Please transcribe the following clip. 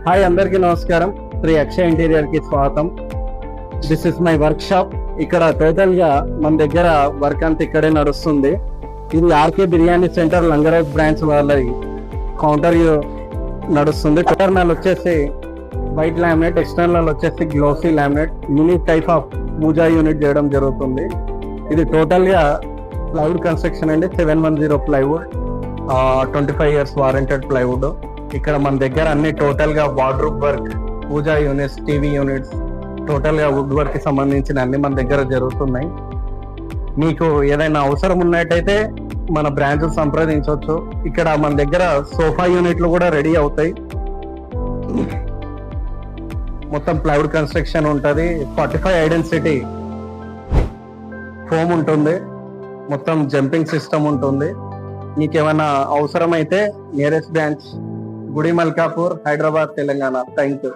Hi, అందరికీ నమస్కారం. Shri Akshay interior కి స్వాగతం. This is my workshop. ఇక్కడ టోటల్ గా మన దగ్గర వర్క్ అంతా ఇక్కడే నడుస్తుంది. ఇది ఆర్కే బిర్యానీ సెంటర్ లంగరాజ్ బ్రాంచ్ వాళ్ళ కౌంటర్ నడుస్తుంది. ఇంటర్నల్ వచ్చేసి వైట్ లామినేట్, ఎక్స్టర్నల్ వచ్చేసి glossy laminate, unique type of puja unit చేయడం జరుగుతుంది. ఇది టోటల్ గా ప్లైవుడ్ కన్స్ట్రక్షన్ అండి. 710 ప్లైవుడ్, 25 years వారంటెడ్ ప్లైవుడ్. ఇక్కడ మన దగ్గర అన్ని టోటల్ గా వార్డ్రోబ్ వర్క్, పూజా యూనిట్స్, టీవీ యూనిట్స్, టోటల్ గా వుడ్ వర్క్ కి సంబంధించిన అన్ని మన దగ్గర జరుగుతున్నాయి. మీకు ఏదైనా అవసరం ఉన్నట్టయితే మన బ్రాంచ్ సంప్రదించవచ్చు. ఇక్కడ మన దగ్గర సోఫా యూనిట్లు కూడా రెడీ అవుతాయి. మొత్తం ప్లైవుడ్ కన్స్ట్రక్షన్ ఉంటుంది. 45 ఐడెన్సిటీ ఫోమ్ ఉంటుంది. మొత్తం జంపింగ్ సిస్టమ్ ఉంటుంది. మీకు ఏమైనా అవసరం అయితే nearest branch Gudi Malkapur, Hyderabad, Telangana. Thank you.